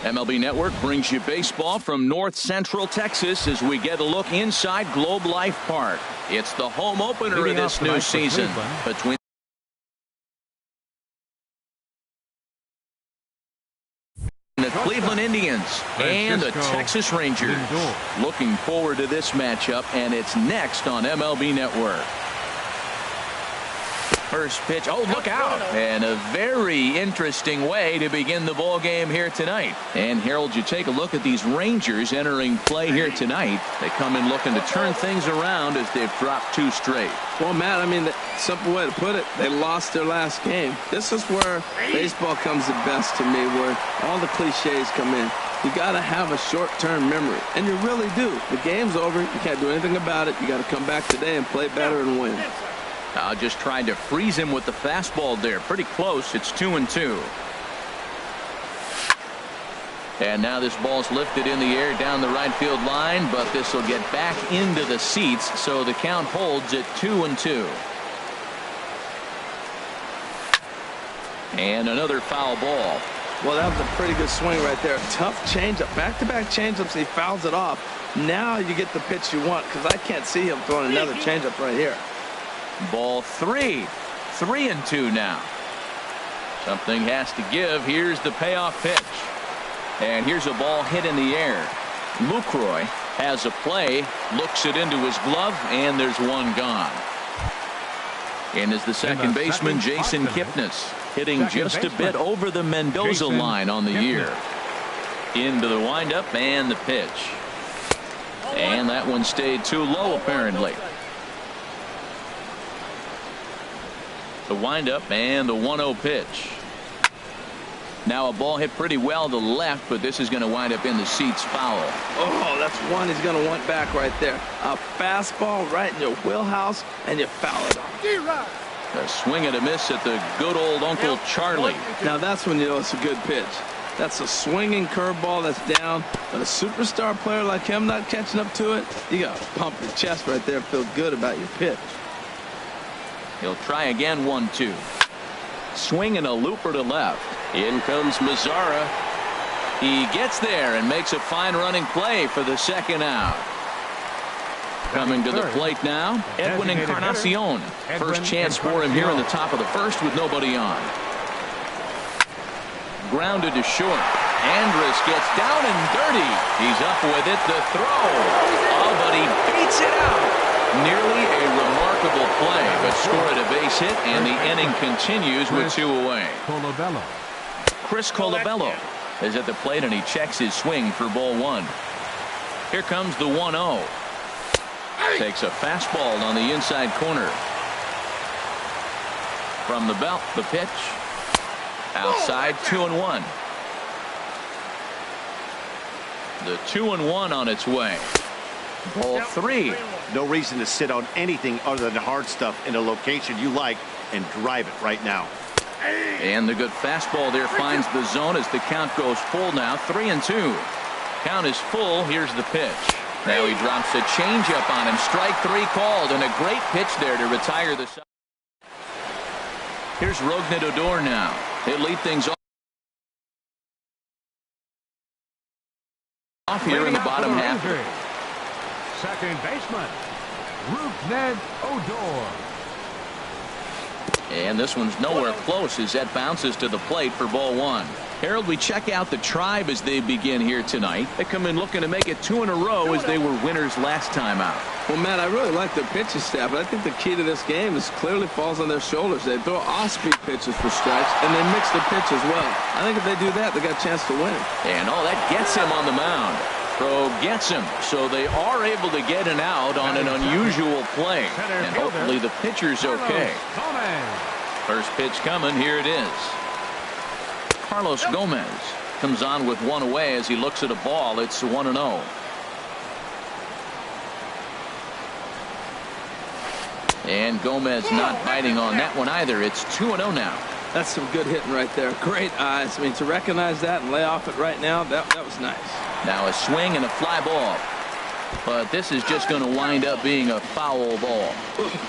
MLB Network brings you baseball from North Central Texas as we get a look inside Globe Life Park. It's the home opener of this new season between the Cleveland Indians and the Texas Rangers. Looking forward to this matchup, and it's next on MLB Network. First pitch. Oh, look out. And a very interesting way to begin the ball game here tonight. And Harold, you take a look at these Rangers entering play here tonight. They come in looking to turn things around as they've dropped 2 straight. Well, Matt, I mean, the simple way to put it, they lost their last game. This is where baseball comes the best to me, where all the cliches come in. You got to have a short-term memory, and you really do. The game's over. You can't do anything about it. You got to come back today and play better and win. Just trying to freeze him with the fastball there. Pretty close. It's 2-2. And now this ball's lifted in the air down the right field line, but this will get back into the seats, so the count holds at 2-2. And another foul ball. Well, that was a pretty good swing right there. Tough changeup. Back-to-back changeups. He fouls it off. Now you get the pitch you want, because I can't see him throwing another changeup right here. Ball 3. 3-2 now. Something has to give. Here's the payoff pitch. And here's a ball hit in the air. Lucroy has a play, looks it into his glove, and there's one gone. And is the second baseman, Jason Kipnis, hitting just a bit over the Mendoza line on the year. Into the windup and the pitch. And that one stayed too low, apparently. The windup and the 1-0 pitch. Now a ball hit pretty well to the left, but this is going to wind up in the seats foul. Oh, that's one he's going to want back right there. A fastball right in your wheelhouse, and you foul it off. A swing and a miss at the good old Uncle Charlie. Now that's when you know it's a good pitch. That's a swinging curveball that's down, but a superstar player like him not catching up to it, you got to pump your chest right there, feel good about your pitch. He'll try again. 1-2. Swing and a looper to left. In comes Mazzara. He gets there and makes a fine running play for the second out. Coming to the plate now, Edwin Encarnacion. First chance for him here in the top of the first with nobody on. Grounded to short. Andrus gets down and dirty. He's up with it to throw. Oh, but he beats it out. Nearly a remarkable play, but scored a base hit, and the inning continues with 2 away. Chris Colabello is at the plate, and he checks his swing for ball 1. Here comes the 1-0. Takes a fastball on the inside corner. From the belt, the pitch. Outside, 2-1. The 2-1 on its way. Ball 3. No reason to sit on anything other than hard stuff in a location you like and drive it right now. And the good fastball there finds the zone as the count goes full now. 3-2. Count is full. Here's the pitch. Now he drops a changeup on him. Strike 3 called, and a great pitch there to retire the side. Here's Rougned Odor now. He'll lead things off here in the bottom half. Second baseman, Rougned Odor. And this one's nowhere close as that bounces to the plate for ball 1. Harold, we check out the Tribe as they begin here tonight. They come in looking to make it 2 in a row as they were winners last time out. Well, Matt, I really like their pitching staff, but I think the key to this game is clearly falls on their shoulders. They throw off-speed pitches for strikes, and they mix their pitch as well. I think if they do that, they got a chance to win. And that gets him on the mound. Throw gets him, so they are able to get an out on an unusual play, and hopefully the pitcher's okay. First pitch coming. Here it is. Carlos Gomez comes on with 1 away as he looks at a ball. It's 1-0. And Gomez not biting on that one either. It's 2-0 now. That's some good hitting right there. Great eyes. I mean, to recognize that and lay off it right now, that was nice. Now a swing and a fly ball. But this is just going to wind up being a foul ball.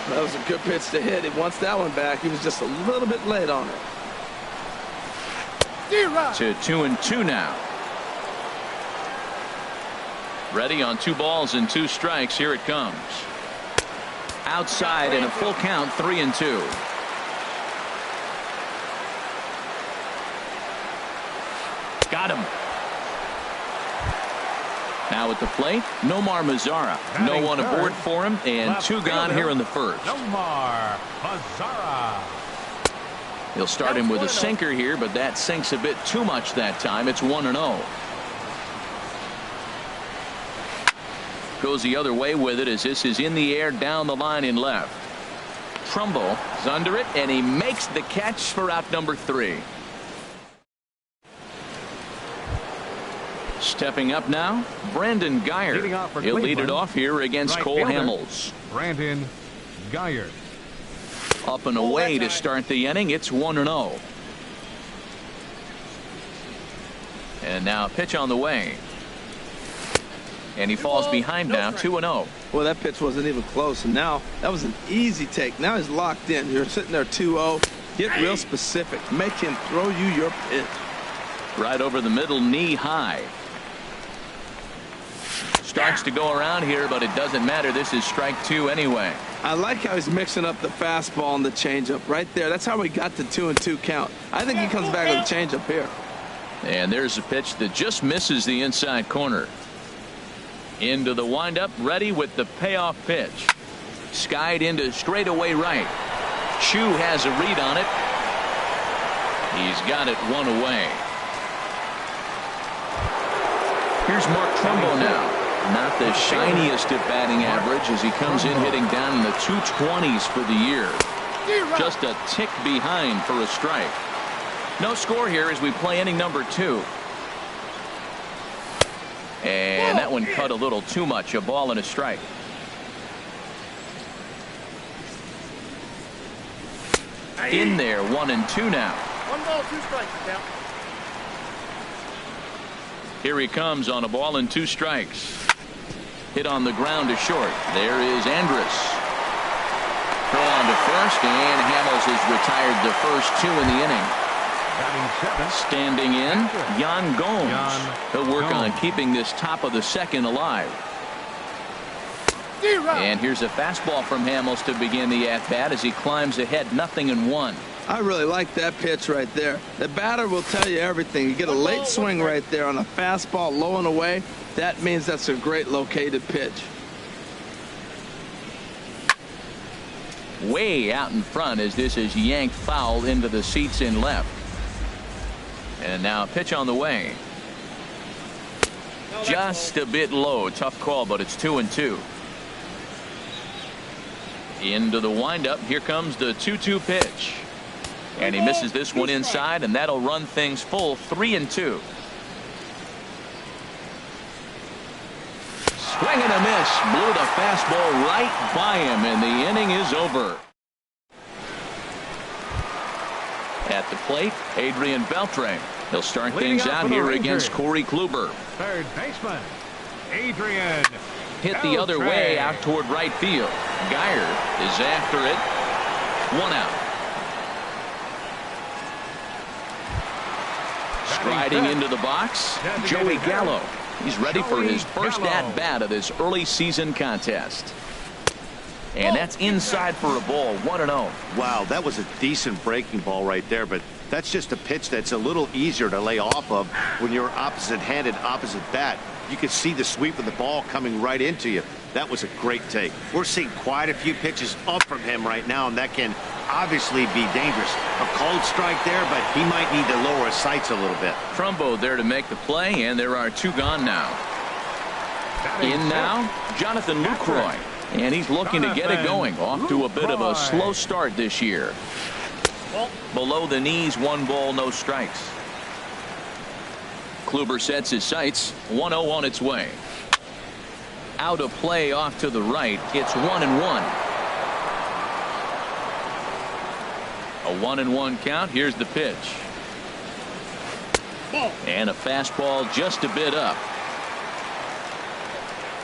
That was a good pitch to hit. He wants that one back. He was just a little bit late on it. To 2-2 now. Ready on 2 balls and 2 strikes. Here it comes. Outside and a full count, 3-2. Got him. Now at the plate, Nomar Mazara. No one aboard for him, and 2 gone here in the first. Nomar Mazara. He'll start him with a sinker here, but that sinks a bit too much that time. It's 1-0. Goes the other way with it as this is in the air down the line in left. Trumbo is under it, and he makes the catch for out number 3. Stepping up now, Brandon Geyer. He'll lead it off here against Cole Hamels. Brandon Geyer. Up and away to start the inning. It's 1-0. And now a pitch on the way. And he falls behind now, 2-0. Well, that pitch wasn't even close, and now that was an easy take. Now he's locked in. You're sitting there 2-0. Get real specific. Make him throw you your pitch. Right over the middle, knee high. Starts to go around here, but it doesn't matter. This is strike 2 anyway. I like how he's mixing up the fastball and the changeup right there. That's how we got the 2-2 count. I think he comes back with a changeup here. And there's a pitch that just misses the inside corner. Into the windup, ready with the payoff pitch. Skied into straightaway right. Chu has a read on it. He's got it 1 away. Here's Mark Trumbo now. Not the shiniest of batting average as he comes in hitting down in the 220s for the year. Just a tick behind for a strike. No score here as we play inning number 2. And that one cut a little too much. A ball and a strike. In there, 1-2 now. 1 ball, 2 strikes. Count. Here he comes on a ball and 2 strikes. Hit on the ground to short. There is Andrus. Throw on to first, and Hamels has retired the first 2 in the inning. Standing in, Yan Gomes. He'll work on keeping this top of the second alive. And here's a fastball from Hamels to begin the at-bat as he climbs ahead 0-1. I really like that pitch right there. The batter will tell you everything. You get a late swing right there on a fastball low and away. That means that's a great located pitch. Way out in front as this is yanked foul into the seats in left. And now a pitch on the way. Just a bit low. Tough call, but it's 2-2. Into the windup. Here comes the 2-2 pitch. And he misses this one inside, and that'll run things full 3-2. Swing and a miss. Blew the fastball right by him, and the inning is over. At the plate, Adrian Beltre. He'll start things out here against Corey Kluber. Third baseman, Adrian. Hit the other way out toward right field. Geyer is after it. 1 out. Striding into the box, Joey Gallo. He's ready for his first at-bat of this early season contest. And that's inside for a ball, 1-0. Wow, that was a decent breaking ball right there, but that's just a pitch that's a little easier to lay off of when you're opposite-handed, opposite bat. You could see the sweep of the ball coming right into you. That was a great take. We're seeing quite a few pitches up from him right now, and that can obviously be dangerous. A cold strike there, but he might need to lower his sights a little bit. Trumbo there to make the play, and there are 2 gone now. In now, Jonathan Lucroy. And he's looking to get it going. Off to a bit of a slow start this year. Below the knees, 1 ball, no strikes. Kluber sets his sights. 1-0 on its way. Out of play off to the right. It's 1-1. A 1-1 count. Here's the pitch. And a fastball just a bit up.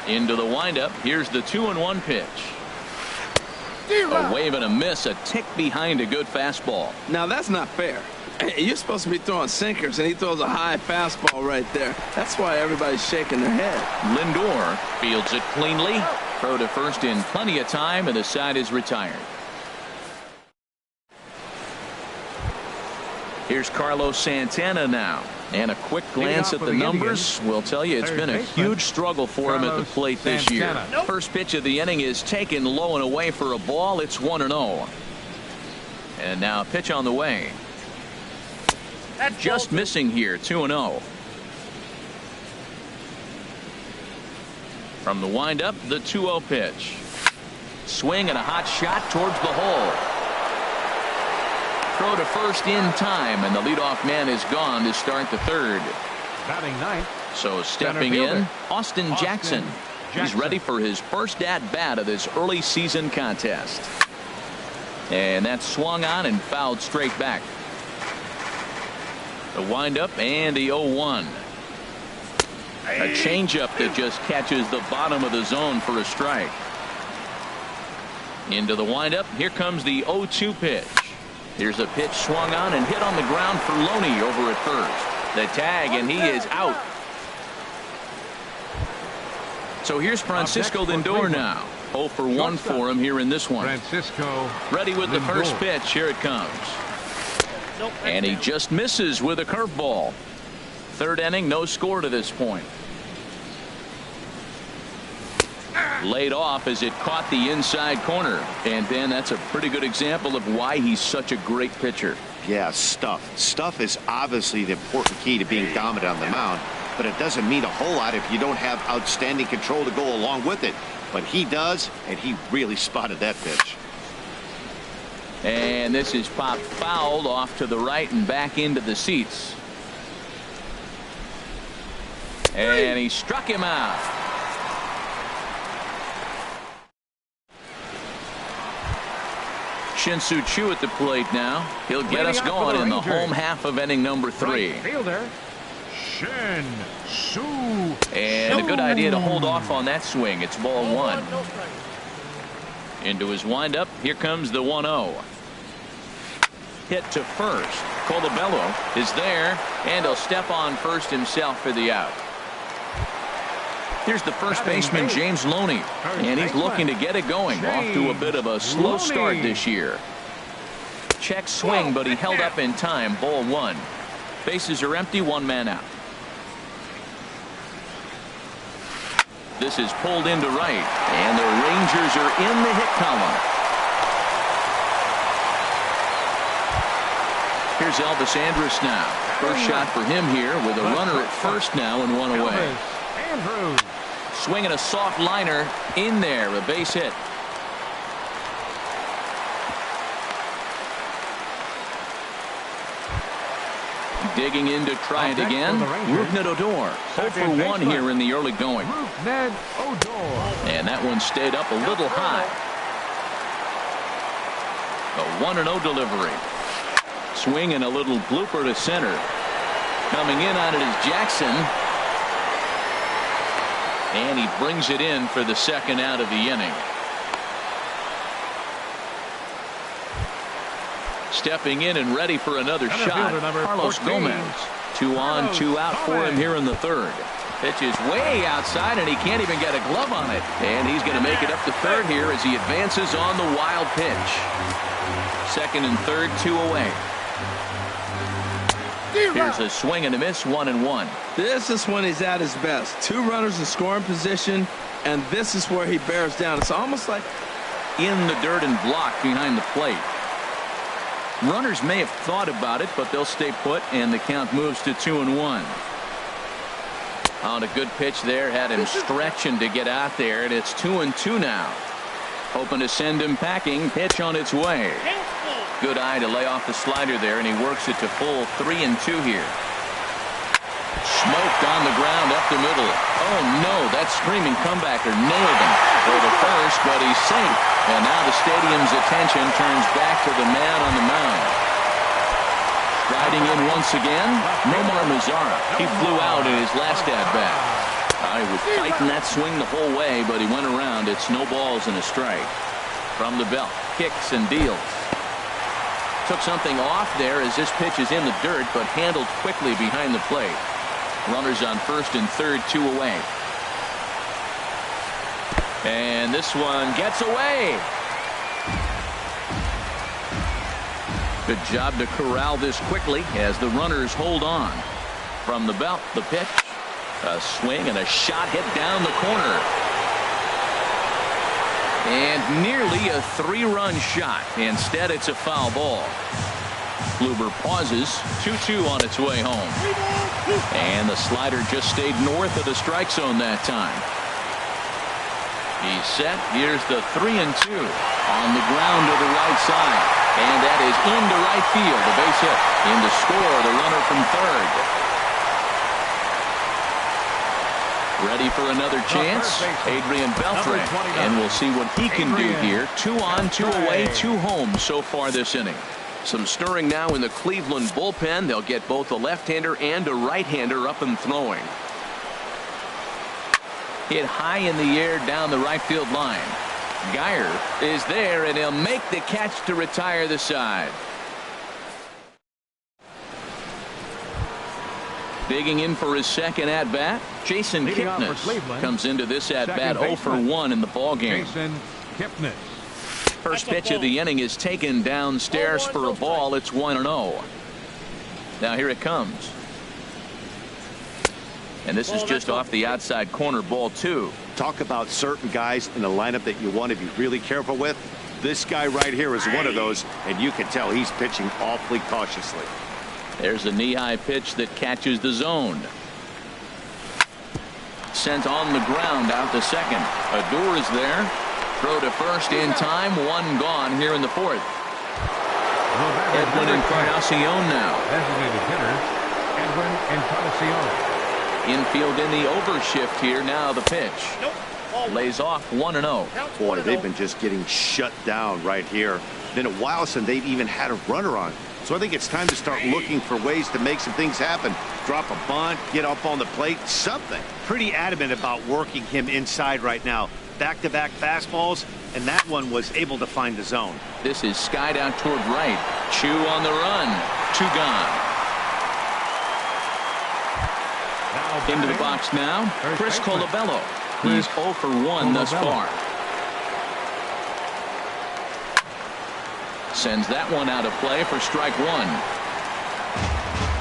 Into the windup. Here's the 2-1 pitch. A wave and a miss. A tick behind a good fastball. Now that's not fair. Hey, you're supposed to be throwing sinkers, and he throws a high fastball right there. That's why everybody's shaking their head. Lindor fields it cleanly. Throw to first in plenty of time, and the side is retired. Here's Carlos Santana now. And a quick glance at the numbers will tell you it's been a huge struggle for him at the plate this year. First pitch of the inning is taken low and away for a ball. It's 1-0. And now a pitch on the way. Just missing here, 2-0. From the windup, the 2-0 pitch. Swing and a hot shot towards the hole. Throw to first in time, and the leadoff man is gone to start the third. Batting ninth. So stepping in, Austin Jackson. He's ready for his first at-bat of this early season contest. And that's swung on and fouled straight back. The windup and the 0-1. A changeup that just catches the bottom of the zone for a strike. Into the windup. Here comes the 0-2 pitch. Here's a pitch swung on and hit on the ground for Loney over at first. The tag, and he is out. So here's Francisco Lindor now. 0 for 1 for him here in this one. Francisco ready with the first pitch. Here it comes. And he just misses with a curveball. Third inning, no score to this point. Laid off as it caught the inside corner. And Ben, that's a pretty good example of why he's such a great pitcher. Yeah, stuff is obviously the important key to being dominant on the mound, but it doesn't mean a whole lot if you don't have outstanding control to go along with it. But he does, and he really spotted that pitch. And this is popped fouled off to the right and back into the seats. And he struck him out. Shin-Soo Choo at the plate now. He'll get us going in the home half of inning number 3. Right fielder, Shin-Soo. And a good idea to hold off on that swing. It's ball 1. Into his windup. Here comes the 1-0. Hit to first. Colabello is there, and he'll step on first himself for the out. Here's the first baseman, James Loney, and he's looking to get it going. Off to a bit of a slow start this year. Check swing, but he held up in time. Ball 1. Bases are empty, 1 man out. This is pulled into right, and the Rangers are in the hit column. Here's Elvis Andrus now. First shot for him here with a runner at first now and 1 away. Andrews. Swinging a soft liner in there, a base hit. Digging in to try it again. Rougned Odor. 0 for 1 here in the early going. Rougned Odor. And that one stayed up a little high. A 1-0 delivery. Swing and a little blooper to center. Coming in on it is Jackson. And he brings it in for the second out of the inning. Stepping in and ready for another shot, Carlos Gomez. 2 on, 2 out for him here in the third. Pitch is way outside, and he can't even get a glove on it. And he's going to make it up to third here as he advances on the wild pitch. Second and third, 2 away. Here's a swing and a miss, 1-1. This is when he's at his best. 2 runners in scoring position, and this is where he bears down. It's almost like in the dirt and blocked behind the plate. Runners may have thought about it, but they'll stay put, and the count moves to 2-1. On a good pitch there, had him stretching to get out there, and it's 2-2 now. Hoping to send him packing. Pitch on its way. Good eye to lay off the slider there, and he works it to full 3-2 here. Smoked on the ground up the middle. Oh no, that screaming comebacker nailed him over first, but he's safe. And now the stadium's attention turns back to the man on the mound. Riding in once again, Nomar Mazara. He flew out in his last at-bat. He was fighting that swing the whole way, but he went around. It's no balls and a strike. From the belt, kicks and deals. took something off there as this pitch is in the dirt, but handled quickly behind the plate. Runners on first and third, 2 away. And this one gets away. Good job to corral this quickly as the runners hold on. From the belt, the pitch, a swing and a shot hit down the corner. And nearly a 3-run shot. Instead, it's a foul ball. Kluber pauses. 2-2 on its way home. And the slider just stayed north of the strike zone that time. He's set. Here's the 3-2 on the ground to the right side. And that is into right field. The base hit. In to score, the runner from third. Ready for another chance, Adrian Beltre, and we'll see what he can do here. 2 on, 2 away, 2 home so far this inning. Some stirring now in the Cleveland bullpen. They'll get both a left-hander and a right-hander up and throwing. Hit high in the air down the right field line. Geyer is there, and he'll make the catch to retire the side. Digging in for his second at-bat, Jason Kipnis comes into this at-bat 0 for 1 in the ballgame. Jason Kipnis. First pitch of the inning is taken downstairs for a ball. It's 1-0. Now here it comes. And this is just off the outside corner, ball 2. Talk about certain guys in the lineup that you want to be really careful with. This guy right here is one of those, and you can tell he's pitching awfully cautiously. There's a knee-high pitch that catches the zone. Sent on the ground out to second. Adore is there. Throw to first in time. 1 gone here in the 4th. Edwin Encarnacion now. Designated hitter, Edwin Encarnacion. Infield in the overshift here. Now the pitch. Lays off 1-0. Boy, they've been just getting shut down right here. Been a while since they've even had a runner on. So I think it's time to start looking for ways to make some things happen. Drop a bunt, get up on the plate, something. Pretty adamant about working him inside right now. Back-to-back fastballs, and that one was able to find the zone. This is skied out toward right. Chu on the run. 2 gone. Into the box now, Chris Colabello. He's 0 for 1 thus far. Sends that one out of play for strike 1.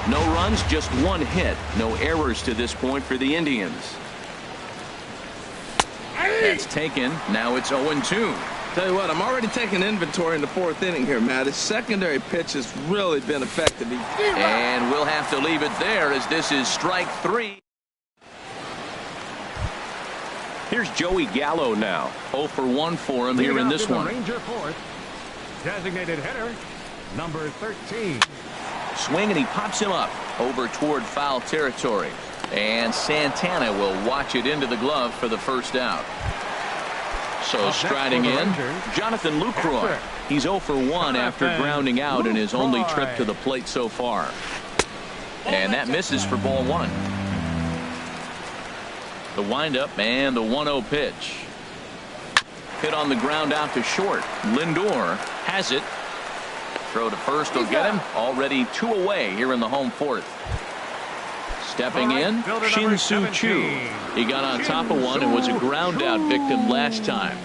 No runs, just 1 hit. No errors to this point for the Indians. That's taken. Now it's 0-2. Tell you what, I'm already taking inventory in the 4th inning here, Matt. His secondary pitch has really been effective. And we'll have to leave it there as this is strike 3. Here's Joey Gallo now. 0 for 1 for him here in this one. Ranger 4th. Designated hitter, number 13. Swing, and he pops him up over toward foul territory. And Santana will watch it into the glove for the first out. So striding in, Jonathan Lucroy. He's 0 for 1 after grounding out in his only trip to the plate so far. And that misses for ball 1. The windup and the 1-0 pitch. Hit on the ground out to short. Lindor has it. Throw to first will get him. Already 2 away here in the home 4th. Stepping in, Shin-Soo Choo. He got on top of one and was a ground out victim last time.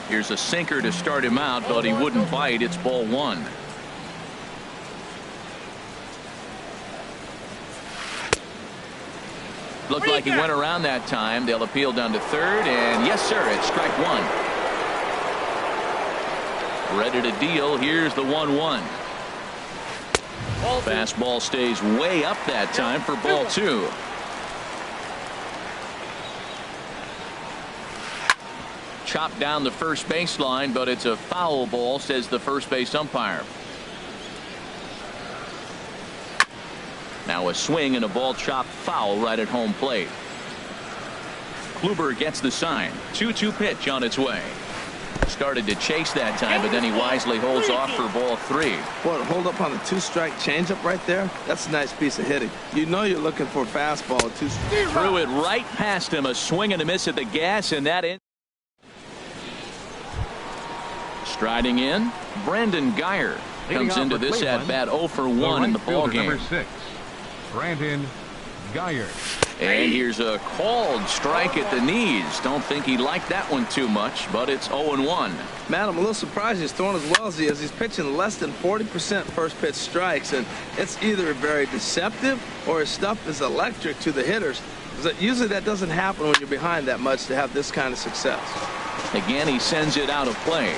Here's a sinker to start him out, but he wouldn't bite. It's ball 1. Looked like he went around that time. They'll appeal down to third, and yes, sir, it's strike 1. Ready to deal. Here's the 1-1. Fastball stays way up that time for ball 2. Chopped down the first baseline, but it's a foul ball, says the first base umpire. Now a swing and a ball chopped foul right at home plate. Kluber gets the sign. 2-2 pitch on its way. Started to chase that time, but then he wisely holds off for ball 3. Boy, hold up on a 2-strike changeup right there. That's a nice piece of hitting. You know you're looking for a fastball. Threw it right past him. A swing and a miss at the gas, and that in. Striding in, Brandon Geyer comes into this at-bat 0 for 1 in the ball game. Number 6, Brandon Geyer. And here's a called strike at the knees. Don't think he liked that one too much, but it's 0-1. Matt, I'm a little surprised he's throwing as well as he is. He's pitching less than 40% first pitch strikes, and it's either very deceptive or his stuff is electric to the hitters. Usually that doesn't happen when you're behind that much to have this kind of success. Again, he sends it out of play.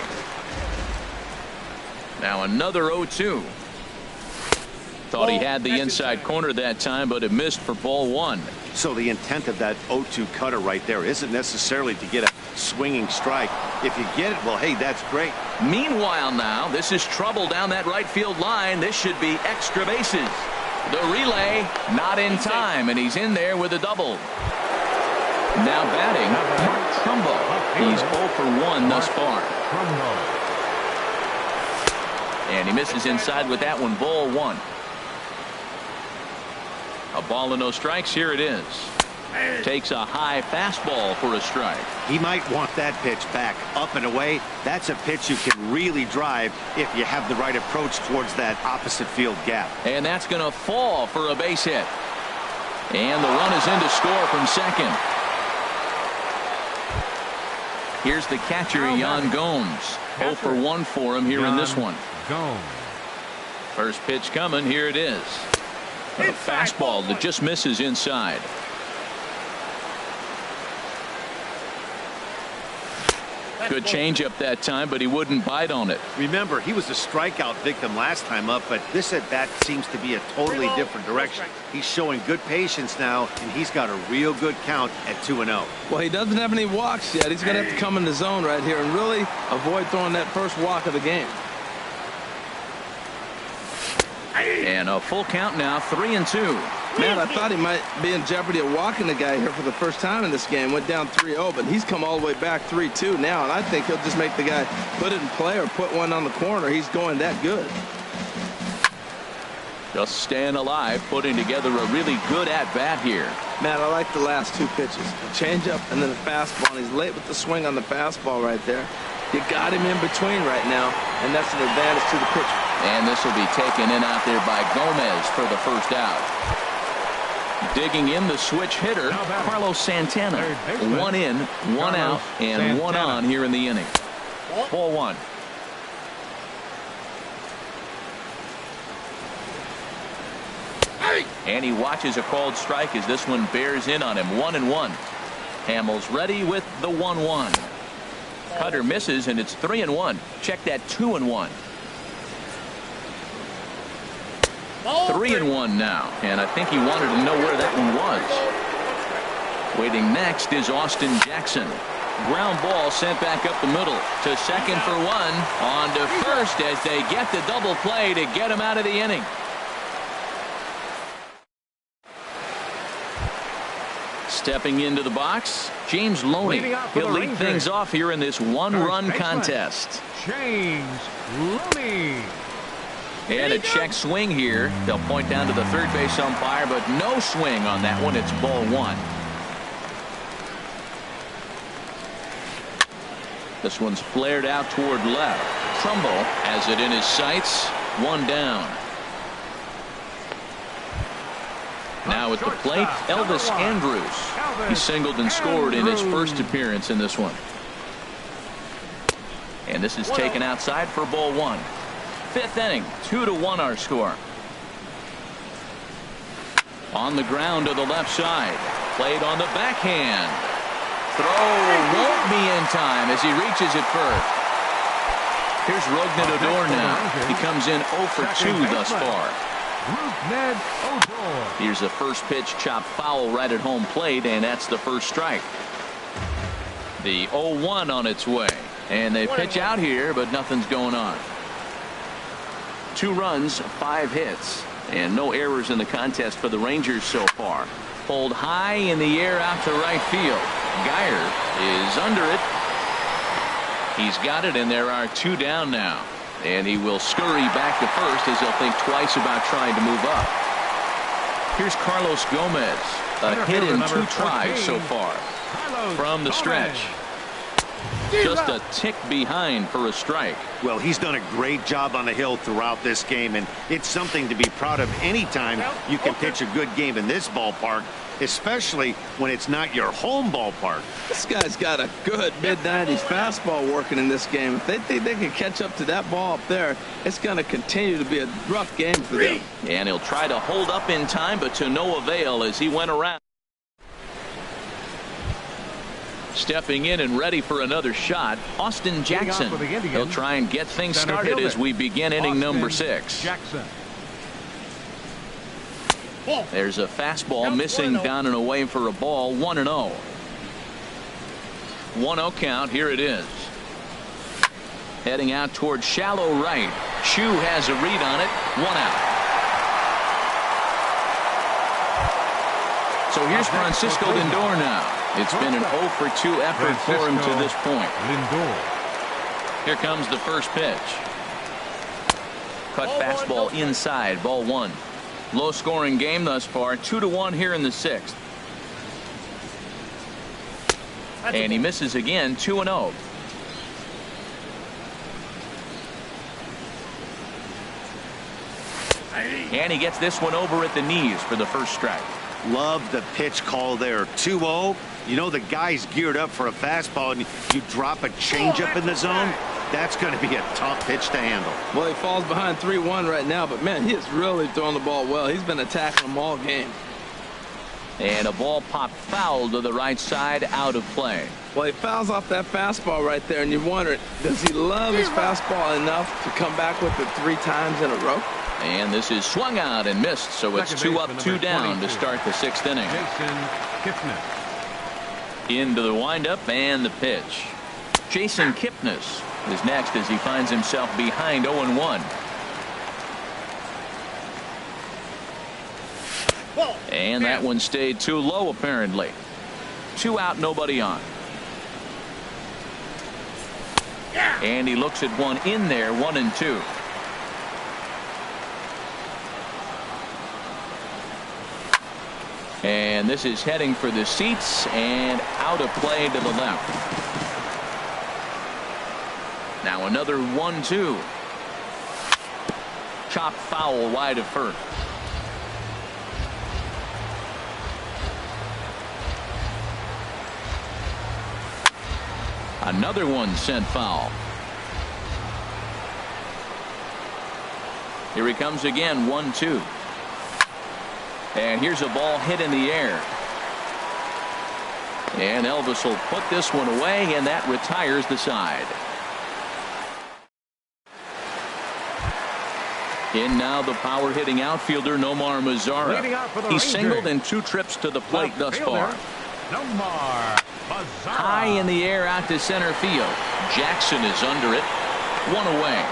Now another 0-2. Thought he had the inside corner that time, but it missed for ball 1. So the intent of that 0-2 cutter right there isn't necessarily to get a swinging strike. If you get it, well, hey, that's great. Meanwhile now, this is trouble down that right field line. This should be extra bases. The relay not in time, and he's in there with a double. Now batting, Mark Trumbo. He's 0 for 1 thus far. And he misses inside with that one, ball 1. A ball and no strikes. Here it is. Takes a high fastball for a strike. He might want that pitch back up and away. That's a pitch you can really drive if you have the right approach towards that opposite field gap. And that's going to fall for a base hit. And the run is in to score from second. Here's the catcher, Yan Gomes. 0 for 1 for him here in this one. First pitch coming. Here it is. A fastball that just misses inside. Good changeup that time, but he wouldn't bite on it. Remember, he was a strikeout victim last time up, but this at bat seems to be a totally different direction. He's showing good patience now, and he's got a real good count at 2-0. Well, he doesn't have any walks yet. He's going to have to come in the zone right here and really avoid throwing that first walk of the game. And a full count now, 3-2. Man, I thought he might be in jeopardy of walking the guy here for the first time in this game. Went down 3-0, but he's come all the way back 3-2 now, and I think he'll just make the guy put it in play or put one on the corner. He's going that good. Just staying alive, putting together a really good at-bat here. Man, I like the last 2 pitches. A changeup and then a fastball. And he's late with the swing on the fastball right there. You got him in between right now, and that's an advantage to the pitcher. And this will be taken in out there by Gomez for the first out. Digging in the switch hitter, Carlos Santana. 1 in, 1 out, and 1 on here in the inning. Ball 1. And he watches a called strike as this one bears in on him. 1-1. Hamels ready with the 1-1. Cutter misses, and it's 3-1. Check that 2-1. 3-1 now, and I think he wanted to know where that one was. Waiting next is Austin Jackson. Ground ball sent back up the middle to second for 1. On to first as they get the double play to get him out of the inning. Stepping into the box, James Loney. He'll lead things off here in this one-run contest. James Loney. And a check swing here. They'll point down to the third base umpire, but no swing on that one. It's ball 1. This one's flared out toward left. Trumbo has it in his sights. 1 down. Now at the plate, Elvis Andrus. He singled and scored in his first appearance in this one. And this is taken outside for ball 1. 5th inning, 2-1 our score. On the ground to the left side. Played on the backhand. Throw won't be in time as he reaches it first. Here's Rougned Odor now. He comes in 0 for 2 thus far. Here's a first pitch chop foul right at home plate, and that's the first strike. The 0-1 on its way. And they pitch out here, but nothing's going on. 2 runs, 5 hits, and no errors in the contest for the Rangers so far. Pulled high in the air out to right field. Geyer is under it. He's got it, and there are 2 down now. And he will scurry back to first as he'll think twice about trying to move up. Here's Carlos Gomez. A hit in 2 tries so far. From the stretch. Just a tick behind for a strike. Well, he's done a great job on the hill throughout this game, and it's something to be proud of anytime you can pitch a good game in this ballpark, especially when it's not your home ballpark. This guy's got a good mid-90s fastball working in this game. If they think they can catch up to that ball up there, it's going to continue to be a rough game for them. And he'll try to hold up in time, but to no avail as he went around. Stepping in and ready for another shot, Austin Jackson. He'll try and get things started as we begin inning number 6. Jackson. There's a fastball missing down and away for a ball. 1-0. 1-0 count. Here it is. Heading out towards shallow right. Shu has a read on it. 1 out. So here's Francisco Lindor now. It's been an 0 for 2 effort for him to this point. Lindor. Here comes the first pitch. Cut fastball inside. Ball 1. Low scoring game thus far. 2-1 here in the 6th. And he misses again. 2-0. And he gets this one over at the knees for the first strike. Love the pitch call there. 2-0. You know the guy's geared up for a fastball, and you drop a changeup in the zone. That's going to be a tough pitch to handle. Well, he falls behind 3-1 right now, but man, he is really throwing the ball well. He's been attacking them all game. And a ball popped foul to the right side, out of play. Well, he fouls off that fastball right there, and you wonder, does he love his fastball enough to come back with it 3 times in a row? And this is swung out and missed, so it's 2 up, 2 down to start the 6th inning. Jason Kipnis. Into the windup and the pitch. Jason Kipnis is next as he finds himself behind 0-1. And that one stayed too low apparently. 2 out, nobody on. And he looks at one in there. 1-2. And this is heading for the seats and out of play to the left. Now another 1-2. Chopped foul wide of first. Another one sent foul. Here he comes again. 1-2. And here's a ball hit in the air. And Elvis will put this one away, and that retires the side. In now the power hitting outfielder Nomar Mazara. He's singled in 2 trips to the plate thus far. Nomar Mazara. High in the air out to center field. Jackson is under it. 1 away.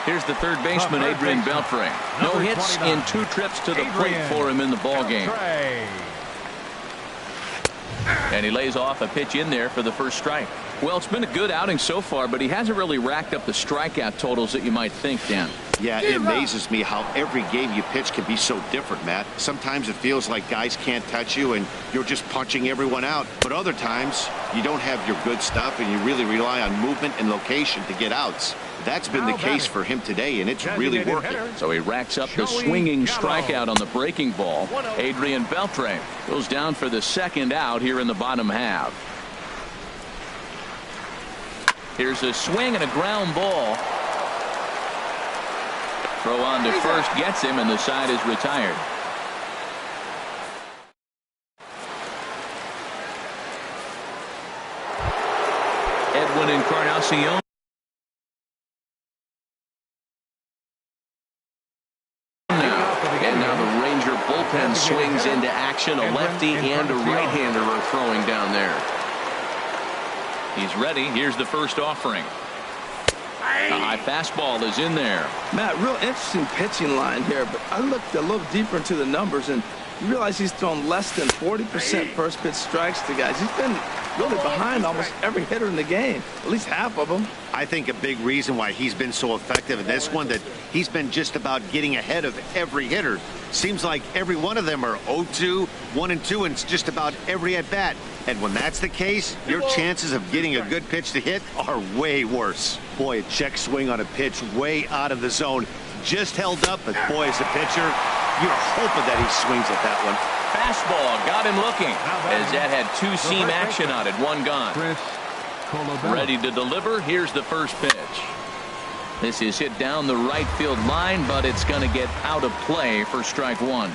Here's the third baseman, Adrian Beltre. No hits in 2 trips to the plate for him in the ballgame. And he lays off a pitch in there for the first strike. Well, it's been a good outing so far, but he hasn't really racked up the strikeout totals that you might think, Dan. Yeah, it amazes me how every game you pitch can be so different, Matt. Sometimes it feels like guys can't touch you and you're just punching everyone out. But other times you don't have your good stuff and you really rely on movement and location to get outs. That's been the case for him today, and it's really working. So he racks up the swinging strikeout on the breaking ball. Adrian Beltre goes down for the 2nd out here in the bottom half. Here's a swing and a ground ball. Throw on to first gets him, and the side is retired. Edwin Encarnacion. And now the Ranger bullpen swings into action. A lefty and a right-hander are throwing down there. He's ready. Here's the first offering. A high fastball is in there. Matt, real interesting pitching line here, but I looked a little deeper into the numbers and you realize he's thrown less than 40% first pitch strikes to guys. He's been really behind almost every hitter in the game, at least half of them. I think a big reason why he's been so effective in this one that he's been just about getting ahead of every hitter. Seems like every one of them are 0-2, 1-2, and it's just about every at-bat. And when that's the case, your chances of getting a good pitch to hit are way worse. Boy, a check swing on a pitch way out of the zone. Just held up, but boy, as a pitcher, you're hoping that he swings at that one. Fastball got him looking as that had two-seam action on it. One gone. Ready to deliver. Here's the first pitch. This is hit down the right field line, but it's going to get out of play for strike one.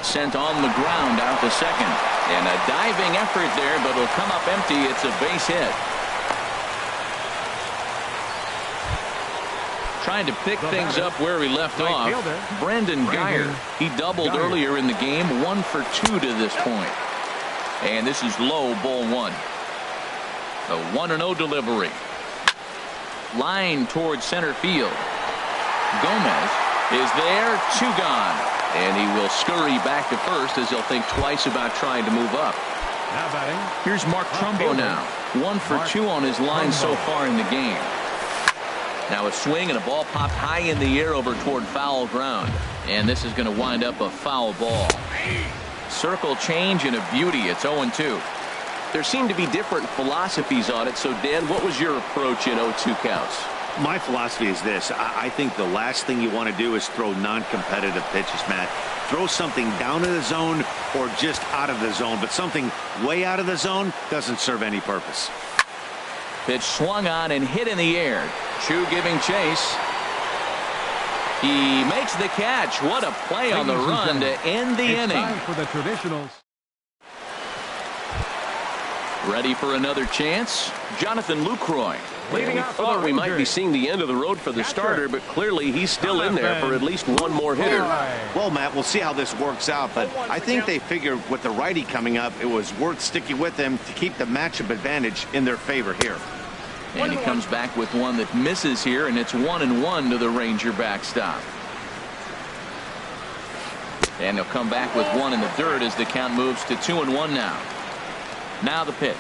Sent on the ground out to second. And a diving effort there, but it'll come up empty. It's a base hit. Trying to pick things up where he left off. Brandon Geyer. He doubled earlier in the game. 1 for 2 to this point. And this is low, ball one. The 1-0 delivery. Line towards center field. Gomez is there. 2 gone. And he will scurry back to first as he'll think twice about trying to move up. Here's Mark Trumbo now. 1 for 2 on his line so far in the game. Now a swing and a ball popped high in the air over toward foul ground. And this is going to wind up a foul ball. Circle change and a beauty. It's 0-2. There seem to be different philosophies on it. So, Dan, what was your approach in 0-2 counts? My philosophy is this. I think the last thing you want to do is throw non-competitive pitches, Matt. Throw something down in the zone or just out of the zone. But something way out of the zone doesn't serve any purpose. Pitch swung on and hit in the air. Chu giving chase. He makes the catch. What a play on the run to end the inning. Time for the traditionals. Ready for another chance. Jonathan Lucroy. We thought we might be seeing the end of the road for the starter, but clearly he's still in there for at least one more hitter. Well, Matt, we'll see how this works out, but I think they figured with the righty coming up, it was worth sticking with them to keep the matchup advantage in their favor here. And he comes back with one that misses here, and it's 1-1 to the Ranger backstop. And he'll come back with one in the dirt as the count moves to 2-1 now. Now the pitch.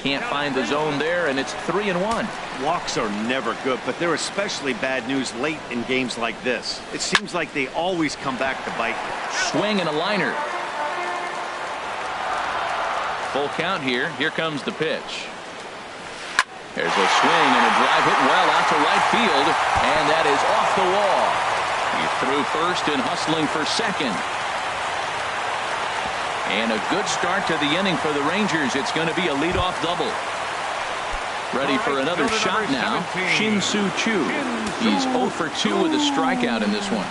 Can't find the zone there, and it's 3-1. Walks are never good, but they're especially bad news late in games like this. It seems like they always come back to bite. Swing and a liner. Full count here. Here comes the pitch. There's a swing and a drive hit well out to right field, and that is off the wall. He threw first and hustling for second. And a good start to the inning for the Rangers. It's going to be a leadoff double. Ready for another shot now. Shin-Soo Choo. He's 0 for 2 with a strikeout in this one.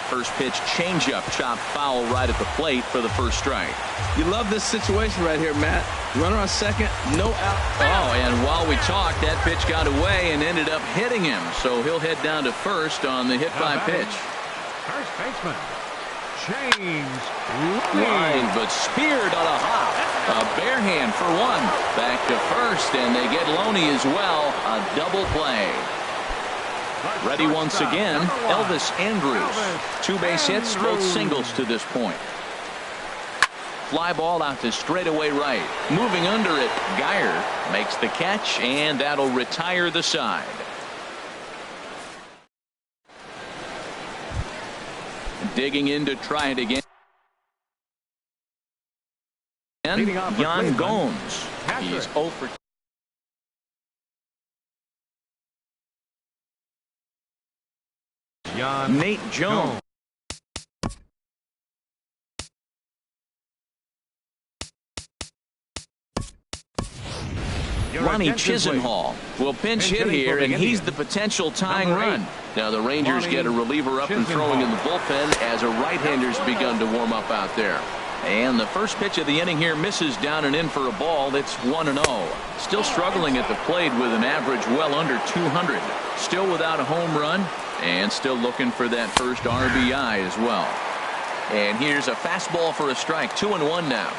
First pitch changeup chopped foul right at the plate for the first strike. You love this situation right here, Matt. Runner on second, no out. Oh, and while we talked, that pitch got away and ended up hitting him. So he'll head down to first on the hit by pitch. First baseman. James Line, but speared on a hop. A bare hand for one. Back to first, and they get Loney as well. A double play. Ready once again, Elvis Andrus. 2 base hits, both singles to this point. Fly ball out to straightaway right. Moving under it, Geyer makes the catch, and that'll retire the side. Digging in to try it again. Yan Gomes. He's 0 for 2. Nate Jones. Ronnie Chisenhall will pinch hit here, and he's the potential tying run. Now the Rangers get a reliever up and throwing in the bullpen as a right-hander's begun to warm up out there. And the first pitch of the inning here misses down and in for a ball. It's 1-0. Still struggling at the plate with an average well under 200. Still without a home run and still looking for that first RBI as well. And here's a fastball for a strike. 2-1 now.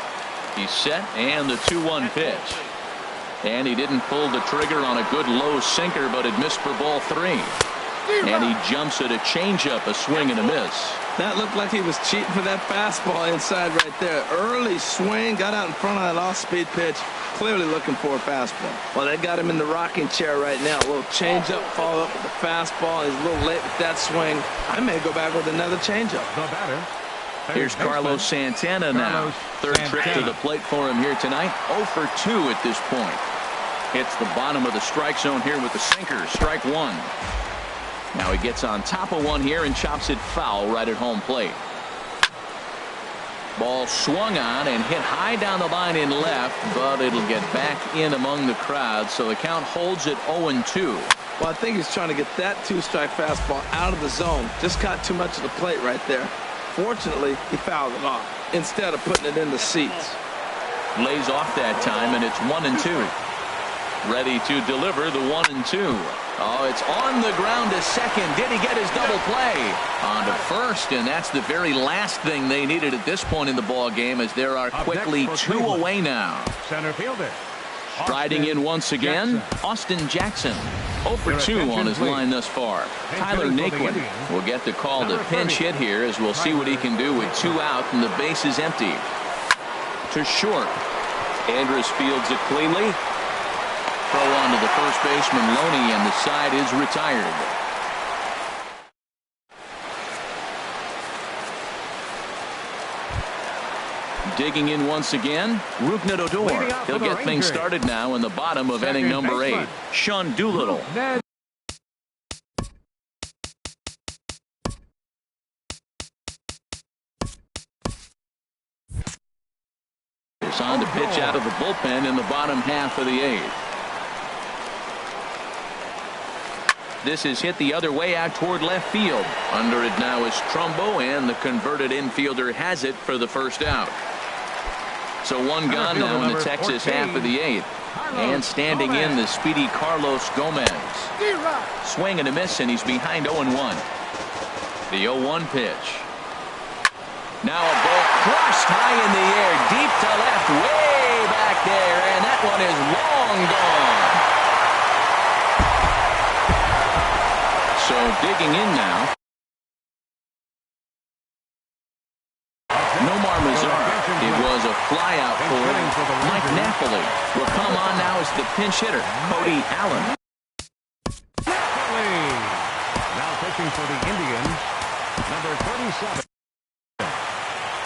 He's set, and the 2-1 pitch. And he didn't pull the trigger on a good low sinker, but it missed for ball 3. And he jumps at a changeup, a swing and a miss. That looked like he was cheating for that fastball inside right there. Early swing, got out in front of that off-speed pitch. Clearly looking for a fastball. Well, they got him in the rocking chair right now. A little changeup, follow up with the fastball. He's a little late with that swing. I may go back with another changeup. The batter. Here's Carlos Santana now. Third trip to the plate for him here tonight. 0 for 2 at this point. Hits the bottom of the strike zone here with the sinker. Strike one. Now he gets on top of one here and chops it foul right at home plate. Ball swung on and hit high down the line in left, but it'll get back in among the crowd, so the count holds at 0-2. Well, I think he's trying to get that two-strike fastball out of the zone. Just caught too much of the plate right there. Fortunately, he fouled it off instead of putting it in the seats. Lays off that time, and it's 1-2. Ready to deliver the 1-2. Oh, it's on the ground to second. Did he get his double play? On to first, and that's the very last thing they needed at this point in the ball game, as there are quickly 2 away now. Center fielder. Striding in once again, Austin Jackson. 0 for 2 on his line thus far. Tyler Naquin will get the call to pinch hit here, as we'll see what he can do with 2 out and the base is empty. To short. Andrus fields it cleanly. Throw on to the first baseman, Loney, and the side is retired. Digging in once again, Rougned Odor. He'll get things started now in the bottom of inning number 8. Sean Doolittle. It's on to pitch out of the bullpen in the bottom half of the 8th. This is hit the other way out toward left field. Under it now is Trumbo, and the converted infielder has it for the first out. So one gone now in the Texas half of the 8th. And standing in, the speedy Carlos Gomez. Swing and a miss, and he's behind 0-1. The 0-1 pitch. Now a ball crushed high in the air, deep to left, way back there, and that one is long gone. So digging in now. Nomar Mazar. It was a fly out for Mike Napoli. Will come on now as the pinch hitter, Cody Allen. Now pitching for the Indians, number 37,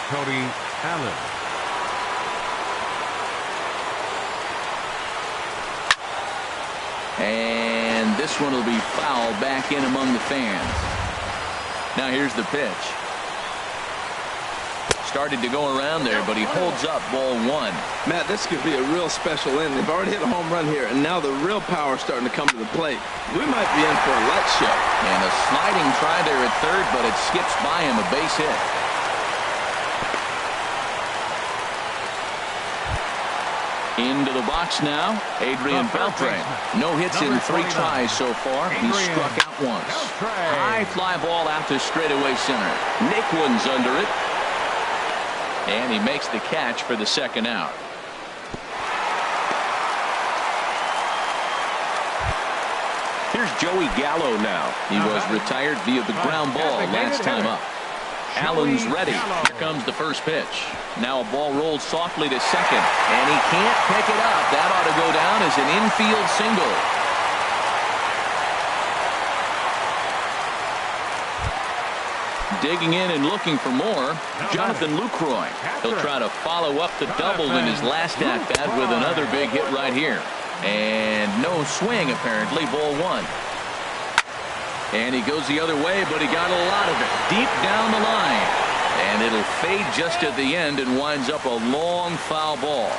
Cody Allen. And this one will be foul back in among the fans. Now here's the pitch. Started to go around there, but he holds up ball 1. Matt, this could be a real special inning. They've already hit a home run here, and now the real power is starting to come to the plate. We might be in for a light show. And a sliding try there at third, but it skips by him, a base hit. Into the box now, Adrian Beltre. No hits in 3 tries so far. He struck out once. High fly ball out to straightaway center. Naquin's under it. And he makes the catch for the second out. Here's Joey Gallo now. He was retired via the ground ball last time up. Allen's ready. Here comes the first pitch. Now a ball rolled softly to second, and he can't pick it up. That ought to go down as an infield single. Digging in and looking for more, Jonathan Lucroy. He'll try to follow up the double in his last at-bat with another big hit right here. And no swing, apparently, ball 1. And he goes the other way, but he got a lot of it deep down the line. And it'll fade just at the end and winds up a long foul ball.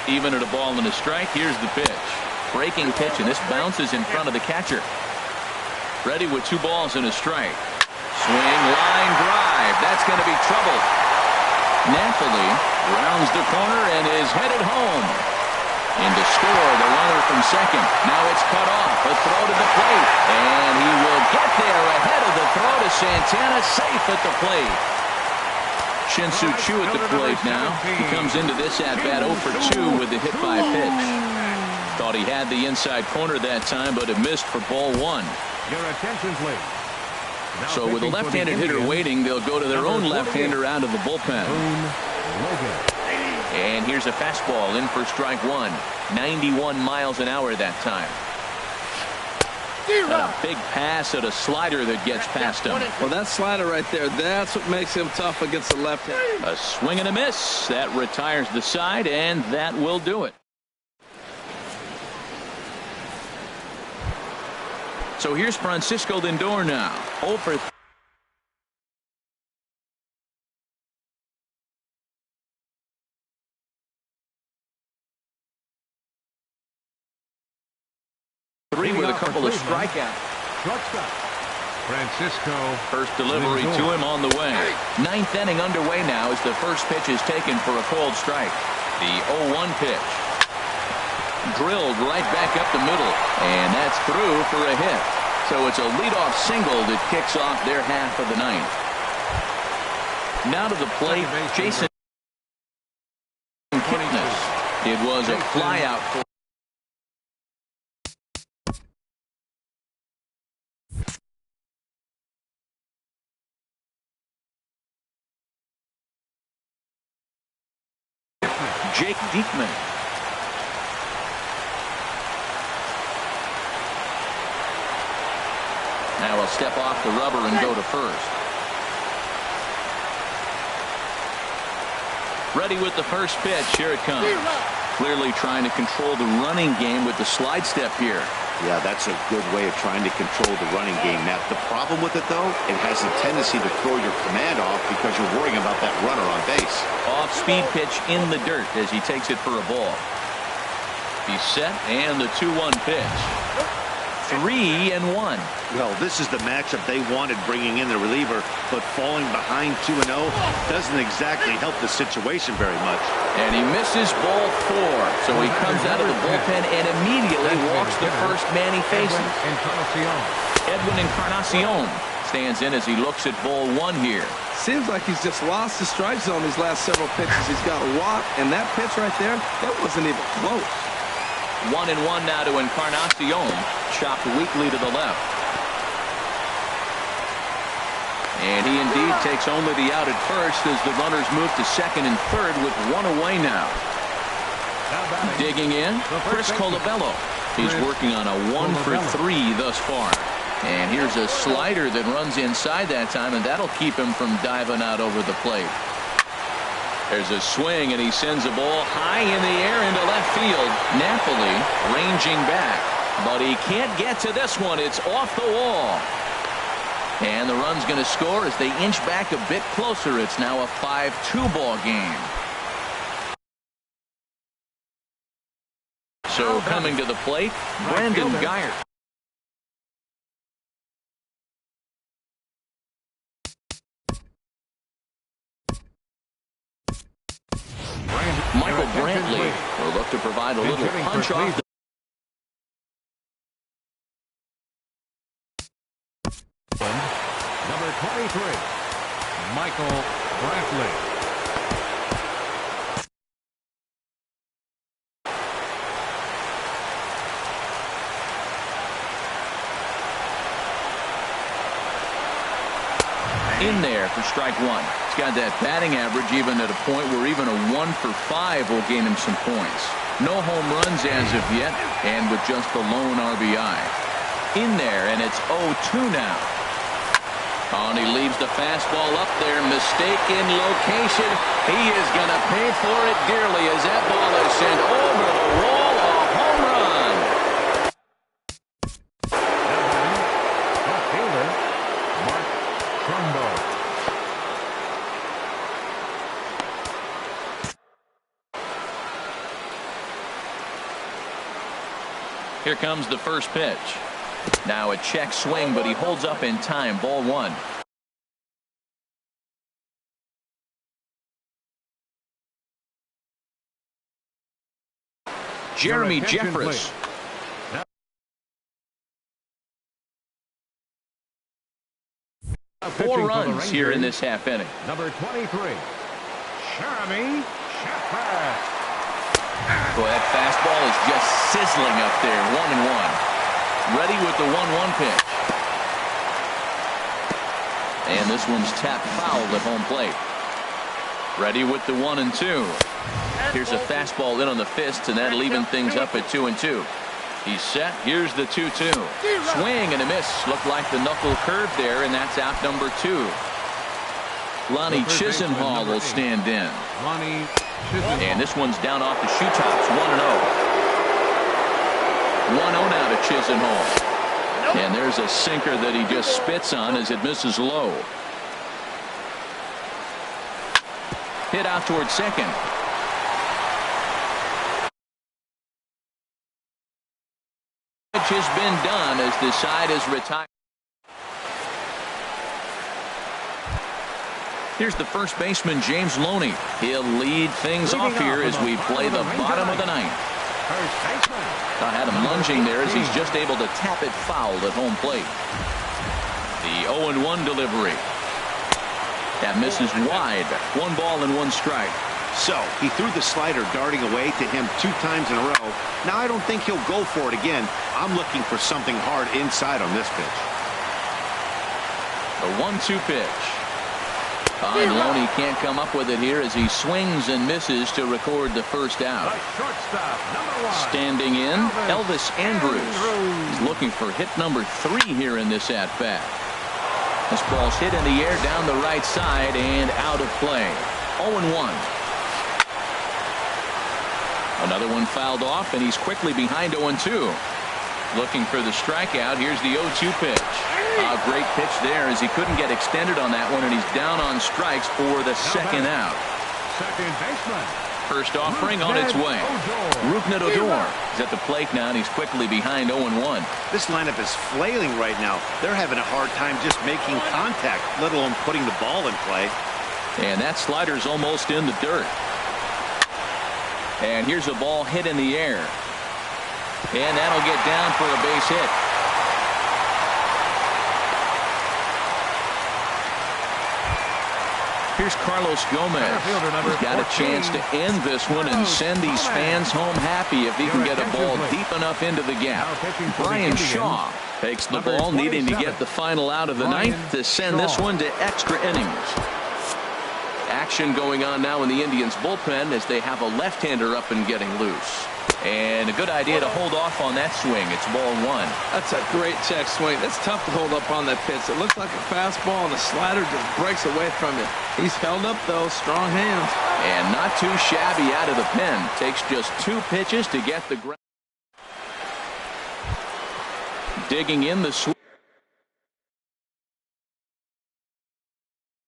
Even at a ball and a strike, here's the pitch. Breaking pitch, and this bounces in front of the catcher. Ready with 2 balls and a strike. Swing, line drive. That's going to be trouble. Napoli rounds the corner and is headed home. In to score, the runner from second. Now it's cut off. A throw to the plate. And he will get there ahead of the throw to Santana. Safe at the plate. Shin-Soo Choo at the plate now. He comes into this at-bat 0 for 2 with the hit by pitch. Thought he had the inside corner that time, but it missed for ball 1. Your attention, please. So with a left-handed hitter waiting, they'll go to their own left-hander out of the bullpen. And here's a fastball in for strike one. 91 miles an hour that time. A big pass at a slider that gets past him. Well, that slider right there, that's what makes him tough against the left hand. A swing and a miss. That retires the side, and that will do it. So here's Francisco Lindor now. 0 for 3 with a couple of strikeouts. Shortstop, Francisco. First delivery to him on the way. Ninth inning underway now as the first pitch is taken for a called strike. The 0-1 pitch. Drilled right back up the middle, and that's through for a hit. So it's a leadoff single that kicks off their half of the ninth. Now to the plate, Jason Kipnis. It was a flyout for Jake Diekman. Now he'll step off the rubber and go to first. Ready with the first pitch. Here it comes. Clearly trying to control the running game with the slide step here. Yeah, that's a good way of trying to control the running game. Now, the problem with it, though, it has a tendency to throw your command off because you're worrying about that runner on base. Off-speed pitch in the dirt as he takes it for a ball. He's set, and the 2-1 pitch. 3-1. Well, this is the matchup they wanted bringing in the reliever, but falling behind 2-0 doesn't exactly help the situation very much. And he misses ball 4, so he comes out of the bullpen and immediately walks the first man he faces. Edwin Encarnacion stands in as he looks at ball 1 here. Seems like he's just lost the strike zone these last several pitches. He's got a walk, and that pitch right there, that wasn't even close. 1-1 now to Encarnacion, chopped weakly to the left. And he indeed takes only the out at first as the runners move to second and third with 1 away now. Digging in, Chris Colabello. He's working on a 1 for 3 thus far. And here's a slider that runs inside that time, and that'll keep him from diving out over the plate. There's a swing, and he sends a ball high in the air into left field. Napoli ranging back, but he can't get to this one. It's off the wall. And the run's going to score as they inch back a bit closer. It's now a 5-2 ball game. So coming to the plate, Brandon Geyer. Michael Brantley will look to provide a little punch off. Number 23, Michael Brantley. In there for strike 1. He's got that batting average even at a point where even a 1 for 5 will gain him some points. No home runs as of yet, and with just the lone RBI. In there, and it's 0-2 now. Oh, and he leaves the fastball up there. Mistaken location. He is going to pay for it dearly as that ball is sent over the wall. A home run. Left fielder, Mark Trumbo. Here comes the first pitch. Now a check swing, but he holds up in time. Ball 1. Jeremy Jeffress. Four runs here in this half inning. Number 23, Jeremy Jeffress. Boy, that fastball is just sizzling up there. 1-1. Ready with the 1-1 pitch. And this one's tapped foul at home plate. Ready with the 1-2. Here's a fastball in on the fist, and that'll even things up at 2-2. He's set. Here's the 2-2. Swing and a miss. Looked like the knuckle curve there, and that's out number 2. Lonnie Chisenhall will stand in. And this one's down off the shoe tops. 1-0. 1-0 now to Chisenhall. And there's a sinker that he just spits on as it misses low. Hit out towards second. Has been done as the side is retired. Here's the first baseman, James Loney. He'll lead things off here as we play the bottom of the ninth. I had him lunging there as he's just able to tap it foul at home plate. The 0-1 delivery. That misses wide. 1 ball and 1 strike. So he threw the slider darting away to him 2 times in a row. Now I don't think he'll go for it again. I'm looking for something hard inside on this pitch. The 1-2 pitch. And Loney can't come up with it here as he swings and misses to record the first out. Standing in, Elvis Andrus. He's looking for hit number 3 here in this at-bat. This ball's hit in the air down the right side and out of play. 0-1. Another one fouled off, and he's quickly behind 0-2. Looking for the strikeout. Here's the 0-2 pitch. A great pitch there as he couldn't get extended on that one, and he's down on strikes for the second out. Second baseman. First offering on its way. Rougned Odor is at the plate now, and he's quickly behind 0-1. This lineup is flailing right now. They're having a hard time just making contact, let alone putting the ball in play. And that slider's almost in the dirt. And here's a ball hit in the air. And that'll get down for a base hit. Here's Carlos Gomez. He's got a chance to end this one and send these fans home happy if he can get a ball deep enough into the gap. Brian Shaw takes the ball, needing to get the final out of the ninth to send this one to extra innings. Action going on now in the Indians bullpen as they have a left-hander up and getting loose. And a good idea to hold off on that swing. It's ball 1. That's a great check swing. It's tough to hold up on that pitch. It looks like a fastball, and the slider just breaks away from it. He's held up, though. Strong hands. And not too shabby out of the pen. Takes just 2 pitches to get the ground. Digging in the switch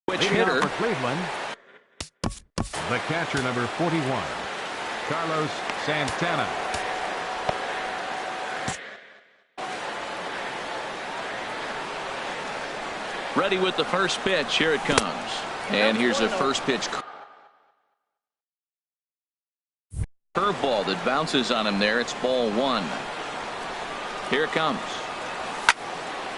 hitter. For Cleveland, the catcher, number 41, Carlos Santana. Ready with the first pitch. Here it comes. And here's a first pitch curveball that bounces on him there. It's ball 1. Here it comes.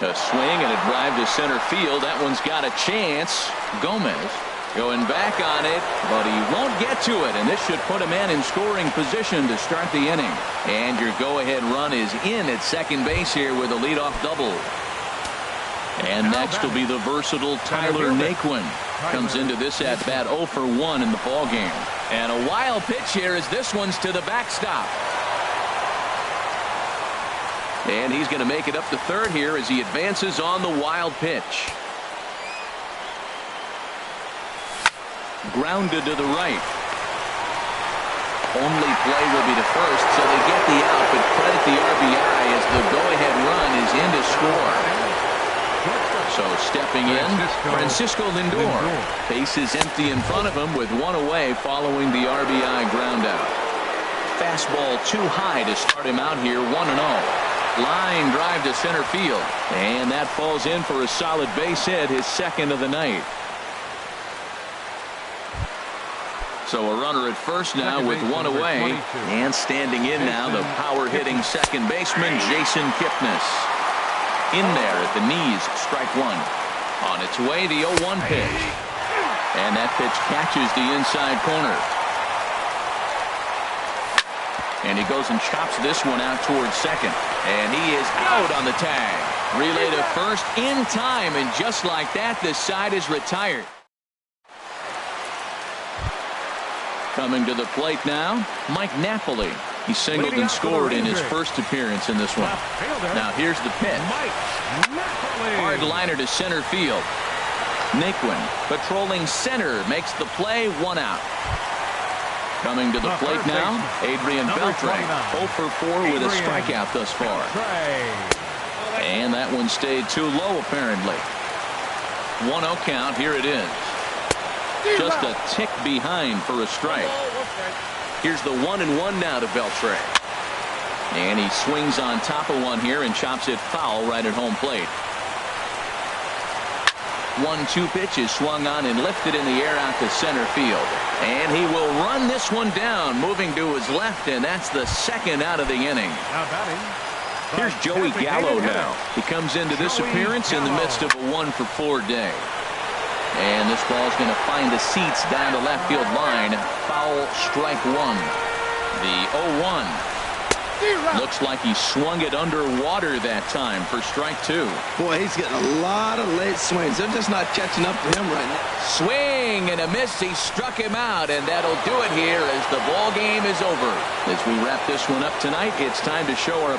A swing and a drive to center field. That one's got a chance. Gomez going back on it, but he won't get to it, and this should put a man in scoring position to start the inning. And your go-ahead run is in at second base here with a leadoff double. And next will be the versatile Tyler Naquin. Comes into this at-bat 0 for 1 in the ballgame. And a wild pitch here as this one's to the backstop. And he's going to make it up to third here as he advances on the wild pitch. Grounded to the right. Only play will be to first, so they get the out, but credit the RBI as the go-ahead run is in to score. So stepping in, Francisco Lindor. Base is empty in front of him with 1 away following the RBI ground out. Fastball too high to start him out here, 1-0. Line drive to center field, and that falls in for a solid base hit, his second of the night. So a runner at first now with 1 away, and standing in now the power hitting second baseman Jason Kipnis. In there at the knees, strike 1. On its way, the 0-1 pitch, and that pitch catches the inside corner. And he goes and chops this one out towards second. And he is out on the tag. Relay to first in time, and just like that, the side is retired. Coming to the plate now, Mike Napoli. He singled and scored in his first appearance in this one. Now here's the pitch. Hard liner to center field. Naquin patrolling center makes the play, 1 out. Coming to the plate now, Adrian Beltre, 0 for 4 with a strikeout thus far. And that one stayed too low apparently. 1-0 count, here it is. Just a tick behind for a strike. Here's the 1-1 now to Beltre. And he swings on top of one here and chops it foul right at home plate. 1-2 pitch is swung on and lifted in the air out to center field. And he will run this one down, moving to his left, and that's the second out of the inning. Here's Joey Gallo now. He comes into this appearance in the midst of a 1 for 4 day. And this ball is going to find the seats down the left field line. Foul, strike 1. The 0-1. Looks like he swung it underwater that time for strike 2. Boy, he's getting a lot of late swings. They're just not catching up to him right now. Swing and a miss. He struck him out, and that'll do it here as the ball game is over. As we wrap this one up tonight, it's time to show our